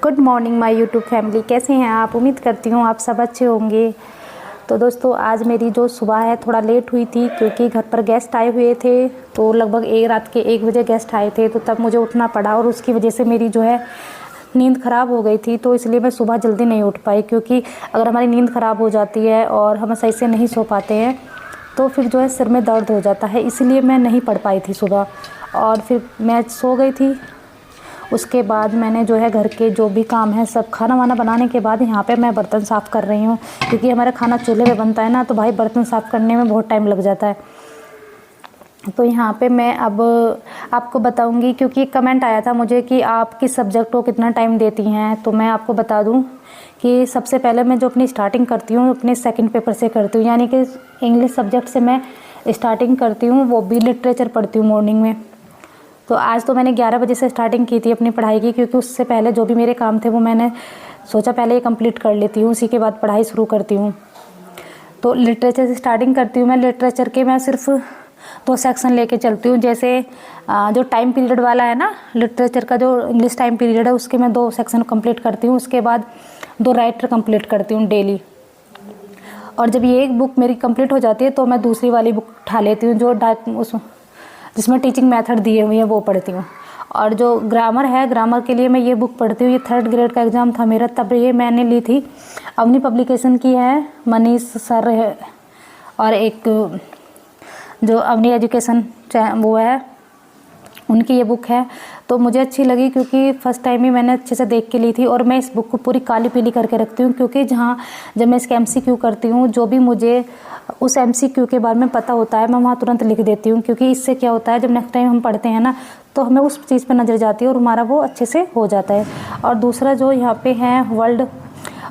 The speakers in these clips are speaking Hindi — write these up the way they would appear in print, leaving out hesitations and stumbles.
Good morning my YouTube family, कैसे हैं आप। उम्मीद करती हूँ आप सब अच्छे होंगे। तो दोस्तों आज मेरी जो सुबह है थोड़ा लेट हुई थी क्योंकि घर पर गेस्ट आए हुए थे। तो लगभग रात के 1 बजे गेस्ट आए थे, तो तब मुझे उठना पड़ा और उसकी वजह से मेरी जो है नींद ख़राब हो गई थी। तो इसलिए मैं सुबह जल्दी नहीं उठ पाई, क्योंकि अगर हमारी नींद ख़राब हो जाती है और हम सही से नहीं सो पाते हैं तो फिर जो है सिर में दर्द हो जाता है। इसलिए मैं नहीं पढ़ पाई थी सुबह और फिर मैं सो गई थी। उसके बाद मैंने जो है घर के जो भी काम है सब खाना वाना बनाने के बाद यहाँ पे मैं बर्तन साफ़ कर रही हूँ, क्योंकि हमारा खाना चूल्हे पे बनता है ना, तो भाई बर्तन साफ़ करने में बहुत टाइम लग जाता है। तो यहाँ पे मैं अब आपको बताऊँगी, क्योंकि कमेंट आया था मुझे कि आप किस सब्जेक्ट को कितना टाइम देती हैं। तो मैं आपको बता दूँ कि सबसे पहले मैं जो अपनी स्टार्टिंग करती हूँ अपने सेकंड पेपर से करती हूँ, यानी कि इंग्लिश सब्जेक्ट से मैं स्टार्टिंग करती हूँ, वो भी लिटरेचर पढ़ती हूँ मॉर्निंग में। तो आज तो मैंने 11 बजे से स्टार्टिंग की थी अपनी पढ़ाई की, क्योंकि उससे पहले जो भी मेरे काम थे वो मैंने सोचा पहले ये कंप्लीट कर लेती हूँ, उसी के बाद पढ़ाई शुरू करती हूँ। तो लिटरेचर से स्टार्टिंग करती हूँ मैं। लिटरेचर के मैं सिर्फ 2 सेक्शन लेके चलती हूँ। जैसे जो टाइम पीरियड वाला है ना, लिटरेचर का जो इंग्लिश टाइम पीरियड है उसके मैं 2 सेक्शन कंप्लीट करती हूँ। उसके बाद 2 राइटर कंप्लीट करती हूँ डेली। और जब ये एक बुक मेरी कंप्लीट हो जाती है तो मैं दूसरी वाली बुक उठा लेती हूँ, जो जिसमें टीचिंग मेथड दिए हुए हैं वो पढ़ती हूँ। और जो ग्रामर है, ग्रामर के लिए मैं ये बुक पढ़ती हूँ। ये 3rd ग्रेड का एग्ज़ाम था मेरा, तब ये मैंने ली थी। अवनी पब्लिकेशन की है, मनीष सर है, और एक जो अवनी एजुकेशन वो है, उनकी ये बुक है। तो मुझे अच्छी लगी क्योंकि फ़र्स्ट टाइम ही मैंने अच्छे से देख के ली थी। और मैं इस बुक को पूरी काली पीली करके रखती हूँ, क्योंकि जब मैं इसके MCQ करती हूँ, जो भी मुझे उस MCQ के बारे में पता होता है मैं वहाँ तुरंत लिख देती हूँ। क्योंकि इससे क्या होता है, जब नेक्स्ट टाइम हम पढ़ते हैं ना तो हमें उस चीज़ पर नज़र जाती है और हमारा वो अच्छे से हो जाता है। और दूसरा जो यहाँ पे है वर्ल्ड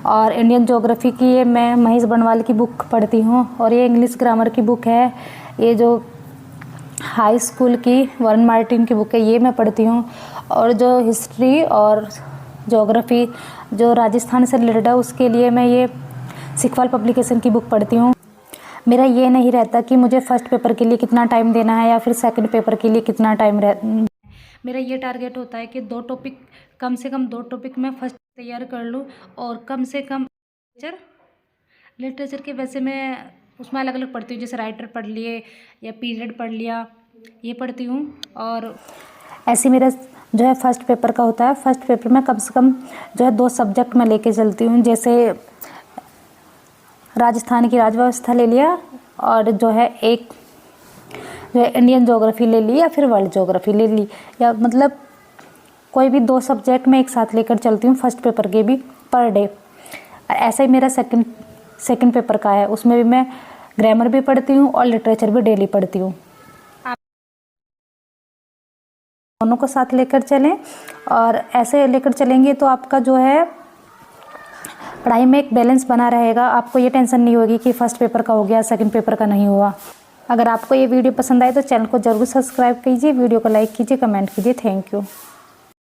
और इंडियन ज्योग्राफी की, ये मैं महेश बनवाल की बुक पढ़ती हूँ। और ये इंग्लिश ग्रामर की बुक है, ये जो हाई स्कूल की वरुण मार्टिन की बुक है, ये मैं पढ़ती हूँ। और जो हिस्ट्री और ज्योग्राफी जो राजस्थान से रिलेटेड है उसके लिए मैं ये सिखवाल पब्लिकेशन की बुक पढ़ती हूँ। मेरा ये नहीं रहता कि मुझे फर्स्ट पेपर के लिए कितना टाइम देना है या फिर सेकंड पेपर के लिए कितना टाइम मेरा ये टारगेट होता है कि 2 टॉपिक, कम से कम 2 टॉपिक मैं फर्स्ट तैयार कर लूँ। और कम से कम लिटरेचर के वैसे मैं उसमें अलग अलग पढ़ती हूँ, जैसे राइटर पढ़ लिए या पीरियड पढ़ लिया, ये पढ़ती हूँ। और ऐसे मेरा जो है फर्स्ट पेपर का होता है। फर्स्ट पेपर में कम से कम जो है 2 सब्जेक्ट मैं लेके चलती हूँ, जैसे राजस्थान की राज व्यवस्था ले लिया, और जो है एक जो है इंडियन ज्योग्राफी ले ली या फिर वर्ल्ड ज्योग्राफी ले ली, या मतलब कोई भी 2 सब्जेक्ट मैं एक साथ लेकर चलती हूँ फर्स्ट पेपर के भी पर डे। ऐसा ही मेरा सेकंड पेपर का है, उसमें भी मैं ग्रामर भी पढ़ती हूँ और लिटरेचर भी डेली पढ़ती हूँ। आप दोनों को साथ लेकर चलें, और ऐसे लेकर चलेंगे तो आपका जो है पढ़ाई में एक बैलेंस बना रहेगा। आपको ये टेंशन नहीं होगी कि फर्स्ट पेपर का हो गया सेकंड पेपर का नहीं हुआ। अगर आपको ये वीडियो पसंद आए तो चैनल को ज़रूर सब्सक्राइब कीजिए, वीडियो को लाइक कीजिए, कमेंट कीजिए। Thank you.